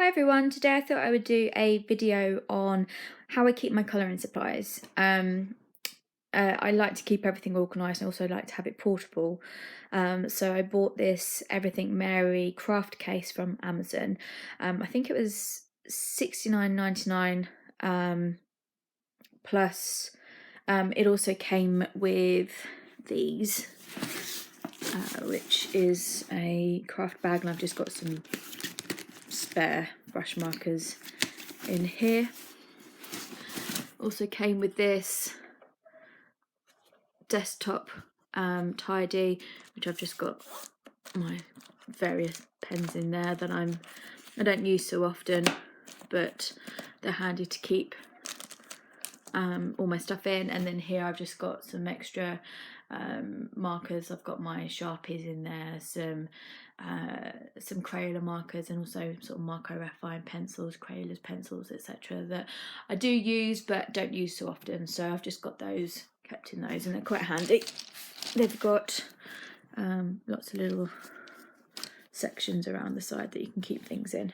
Hi everyone, today I thought I would do a video on how I keep my colouring supplies. I like to keep everything organised and also like to have it portable. So I bought this Everything Mary craft case from Amazon. I think it was $69.99 plus it also came with these, which is a craft bag, and I've just got some spare brush markers in here. Also came with this desktop tidy, which I've just got my various pens in there that I don't use so often, but they're handy to keep all my stuff in. And then here I've just got some extra markers. I've got my Sharpies in there, some Crayola markers, and also sort of Marco Raffine pencils, Crayola's pencils, etc. that I do use but don't use so often. So I've just got those, kept in those, and they're quite handy. They've got lots of little sections around the side that you can keep things in.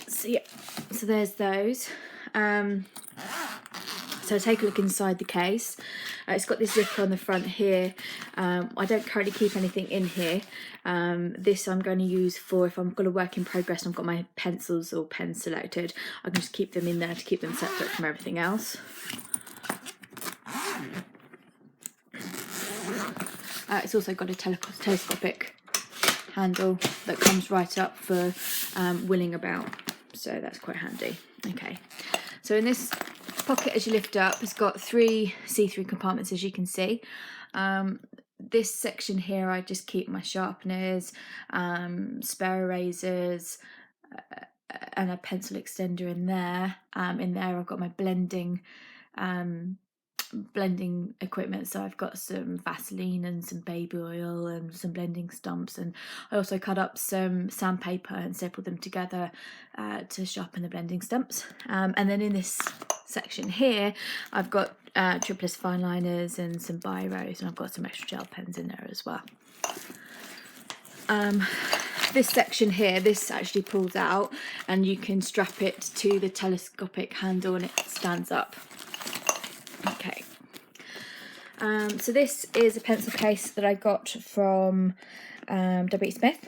So yeah, so there's those. So take a look inside the case. It's got this zipper on the front here. I don't currently keep anything in here. This I'm going to use for if I've got a work in progress and I've got my pencils or pens selected. I can just keep them in there to keep them separate from everything else. It's also got a telescopic handle that comes right up for wheeling about, so that's quite handy. Okay, so in this pocket, as you lift up, it's got 3 see-through compartments, as you can see. This section here, I just keep my sharpeners, spare erasers, and a pencil extender in there. In there I've got my blending equipment, so I've got some Vaseline and some baby oil and some blending stumps, and I also cut up some sandpaper and stapled them together to sharpen the blending stumps. And then in this section here I've got triplus fine liners and some biros, and I've got some extra gel pens in there as well. This section here, this actually pulls out and you can strap it to the telescopic handle and it stands up. Okay, so this is a pencil case that I got from W. Smith.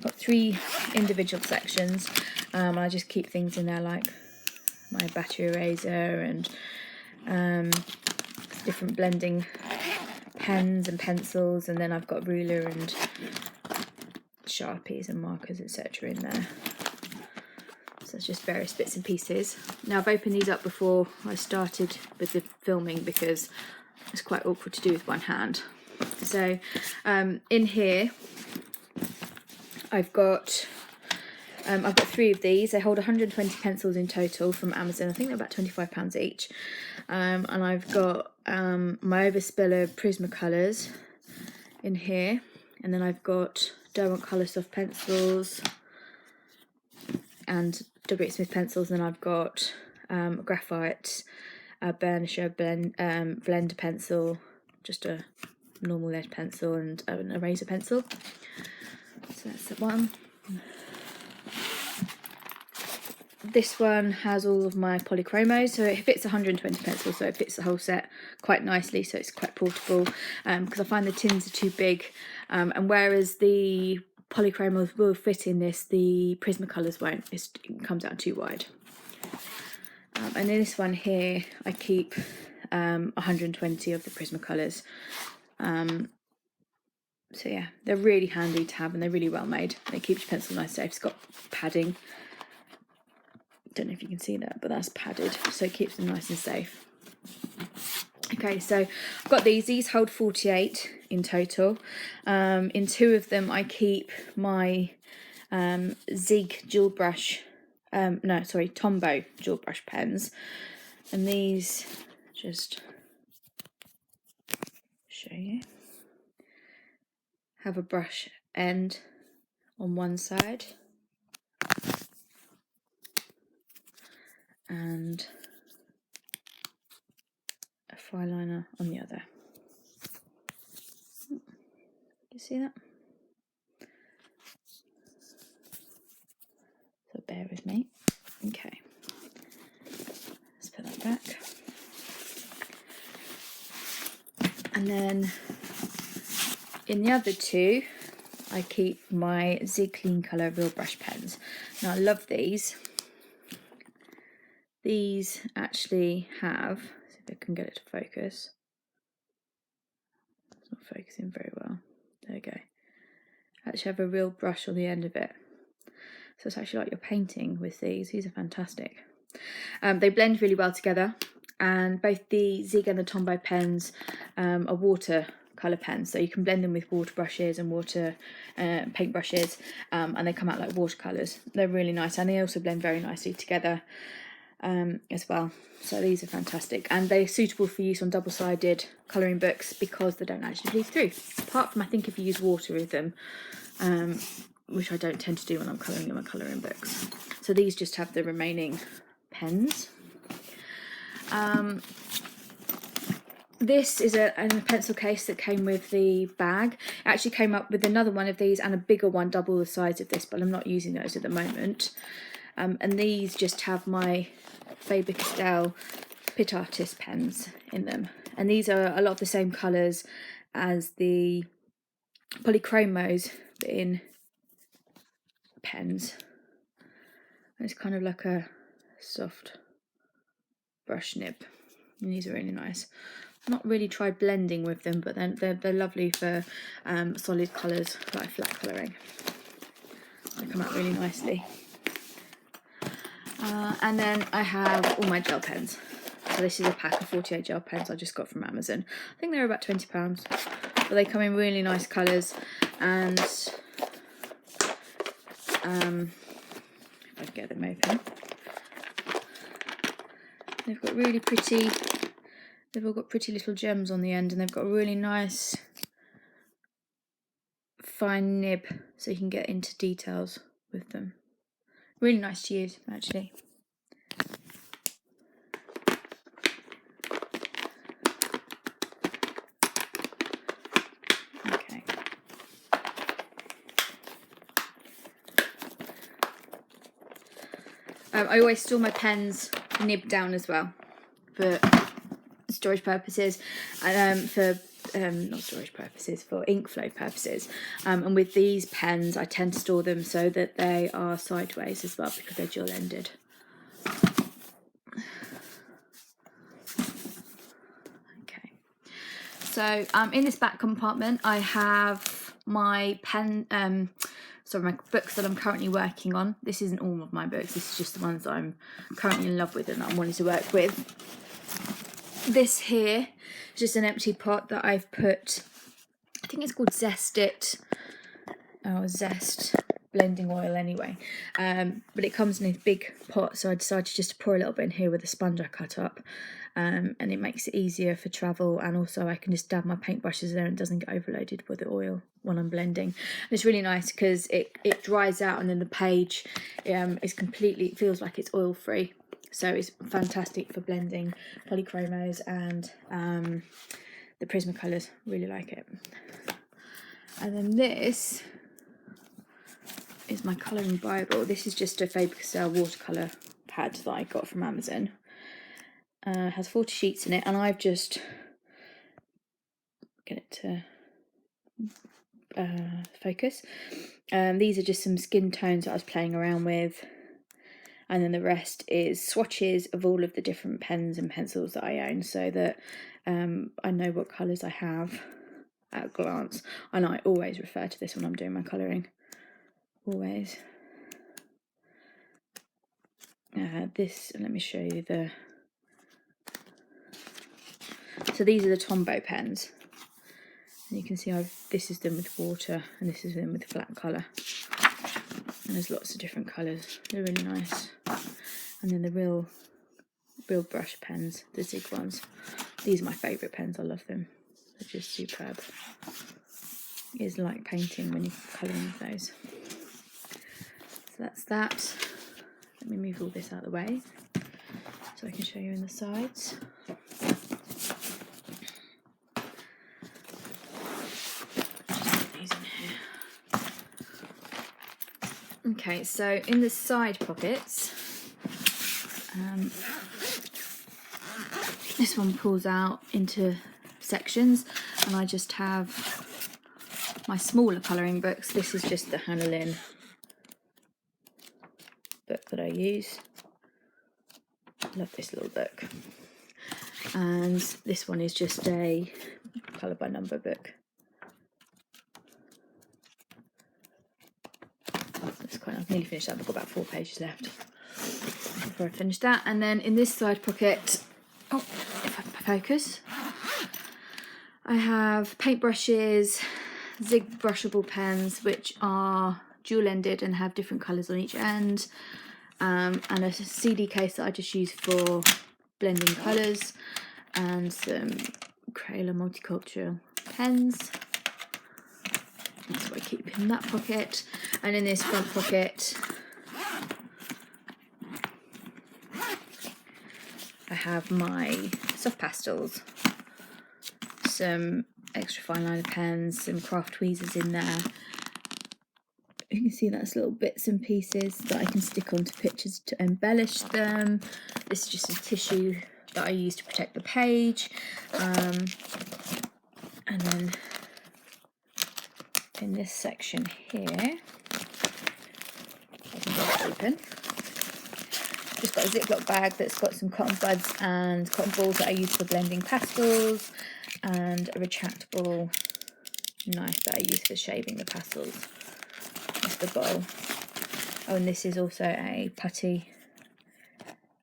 Got 3 individual sections, and I just keep things in there like my battery eraser and different blending pens and pencils, and then I've got ruler and Sharpies and markers, etc. in there. So it's just various bits and pieces. Now I've opened these up before I started with the filming because it's quite awkward to do with one hand. So in here I've got 3 of these. They hold 120 pencils in total from Amazon. I think they're about £25 each. And I've got my overspiller Prismacolors in here, and then I've got Derwent Colour Soft pencils and W. Smith pencils, and then I've got graphite burnisher blender pencil, just a normal lead pencil, and an eraser pencil. So that's the one. This one has all of my polychromos, so it fits 120 pencils, so it fits the whole set quite nicely, so it's quite portable, because I find the tins are too big, and whereas the polychromos will fit in this, the Prismacolors won't. It comes out too wide. And in this one here I keep 120 of the Prismacolors. So yeah, they're really handy to have, and they're really well made. They keep your pencil nice safe. It's got padding. Don't know if you can see that, but that's padded, so it keeps them nice and safe. Okay, so I've got these hold 48 in total. In 2 of them I keep my Zig dual brush, Tombow dual brush pens, and these, just show you, have a brush end on one side and a fine liner on the other. You see that? so bear with me. Okay, let's put that back. And then in the other two, I keep my Zig Clean Colour Real Brush pens. Now I love these. These actually have, see if I can get it to focus. It's not focusing very well. There we go. Actually have a real brush on the end of it. So it's actually like you're painting with these. These are fantastic. They blend really well together, and both the Zig and the Tombow pens are watercolour pens, so you can blend them with water brushes and water paint brushes, and they come out like watercolours. They're really nice, and they also blend very nicely together as well. So these are fantastic, and they're suitable for use on double-sided colouring books because they don't actually bleed through, apart from I think if you use water with them, which I don't tend to do when I'm colouring in my colouring books. So these just have the remaining pens. This is a pencil case that came with the bag. It actually came up with another one of these and a bigger one, double the size of this, but I'm not using those at the moment. And these just have my Faber-Castell Pit Artist pens in them. And these are a lot of the same colours as the Polychromos in pens. It's kind of like a soft brush nib, and these are really nice. Not really tried blending with them, but then they're lovely for solid colours like flat colouring. They come out really nicely. And then I have all my gel pens. So this is a pack of 48 gel pens I just got from Amazon. I think they're about £20, but they come in really nice colours, and if I can get them open, they've got really pretty, they've all got pretty little gems on the end, and they've got a really nice fine nib so you can get into details with them. Really nice to use, actually. Okay. I always store my pens nibbed down as well for storage purposes, and not storage purposes, for ink flow purposes. And with these pens, I tend to store them so that they are sideways as well because they're dual ended. Okay, so in this back compartment, I have my my books that I'm currently working on. This isn't all of my books, this is just the ones that I'm currently in love with and that I'm wanting to work with. This here is just an empty pot that I've put, I think it's called Zest blending oil anyway, but it comes in a big pot, so I decided just to pour a little bit in here with a sponge I cut up, and it makes it easier for travel, and also I can just dab my paintbrushes there and it doesn't get overloaded with the oil when I'm blending. And it's really nice because it dries out, and then the page is completely, it feels like it's oil free, so it's fantastic for blending polychromos and the Prismacolors. Really like it. And then this is my colouring Bible. This is just a Faber-Castell watercolour pad that I got from Amazon. It has 40 sheets in it, and I've just get it to focus. These are just some skin tones that I was playing around with, and then the rest is swatches of all of the different pens and pencils that I own, so that I know what colours I have at a glance. And I always refer to this when I'm doing my colouring. Always. This, let me show you the. So these are the Tombow pens. And you can see this is done with water and this is done with flat colour. And there's lots of different colours. They're really nice. And then the real brush pens, the Zig ones. These are my favourite pens. I love them. They're just superb. It is like painting when you're colouring with those. So that's that. Let me move all this out of the way so I can show you in the sides. Just put these in here. Okay, so in the side pockets, this one pulls out into sections, and I just have my smaller colouring books. This is just the Hannah Lynn book that I use. Love this little book. And this one is just a colour by number book. I've nearly finished that. I've got about 4 pages left before I finish that. And then in this side pocket, oh, if I focus, I have paintbrushes, zig brushable pens, which are dual-ended and have different colours on each end, and a CD case that I just use for blending colours, and some Crayola multicultural pens. That's what I keep in that pocket. And in this front pocket, I have my soft pastels, some extra fine liner pens, some craft tweezers in there. You can see that's little bits and pieces that I can stick onto pictures to embellish them. This is just some tissue that I use to protect the page. And then in this section here, I can get it open. Just got a Ziploc bag that's got some cotton buds and cotton balls that I use for blending pastels, and a retractable knife that I use for shaving the pastels. That's the bowl. Oh, and this is also a putty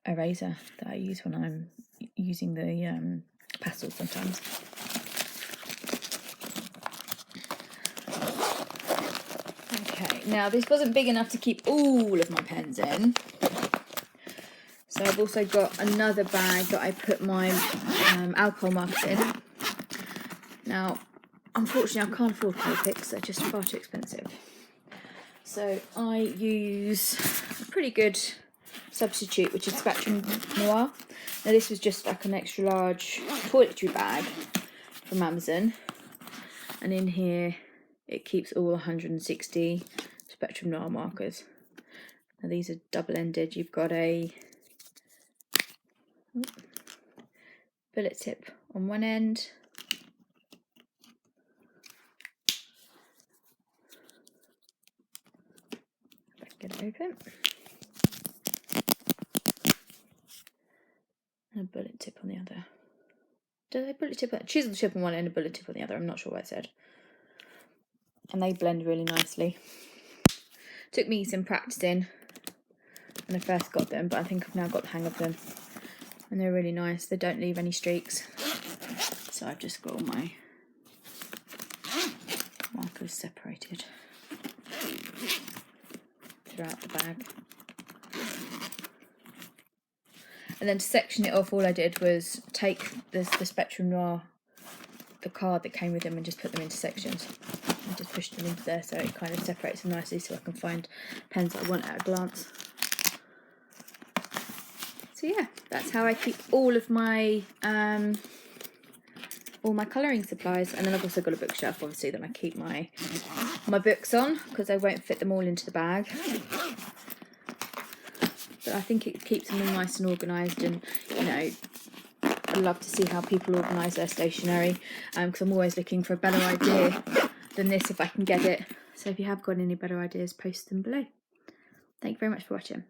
eraser that I use when I'm using the pastels sometimes. Okay, now this wasn't big enough to keep all of my pens in, so I've also got another bag that I put my alcohol markers in. Now, unfortunately, I can't afford Copics, they're just far too expensive. So I use a pretty good substitute, which is Spectrum Noir. Now this was just like an extra large toiletry bag from Amazon, and in here it keeps all 160 Spectrum Noir markers. Now these are double-ended. You've got a bullet tip on one end, get it open, and a bullet tip on the other. Do they bullet tip? Chisel tip on one end, a bullet tip on the other. I'm not sure what I said. And they blend really nicely. Took me some practicing when I first got them, but I think I've now got the hang of them, and they're really nice. They don't leave any streaks. So I've just got all my markers separated throughout the bag. And then to section it off, all I did was take the Spectrum Noir, the card that came with them, and just put them into sections. And just push them into there so it kind of separates them nicely, so I can find pens that I want at a glance. So yeah, that's how I keep all of my colouring supplies. And then I've also got a bookshelf, obviously, that I keep my books on, because I won't fit them all into the bag. But I think it keeps them all nice and organised, and you know, I love to see how people organise their stationery, because I'm always looking for a better idea than this if I can get it. So if you have got any better ideas, post them below. Thank you very much for watching.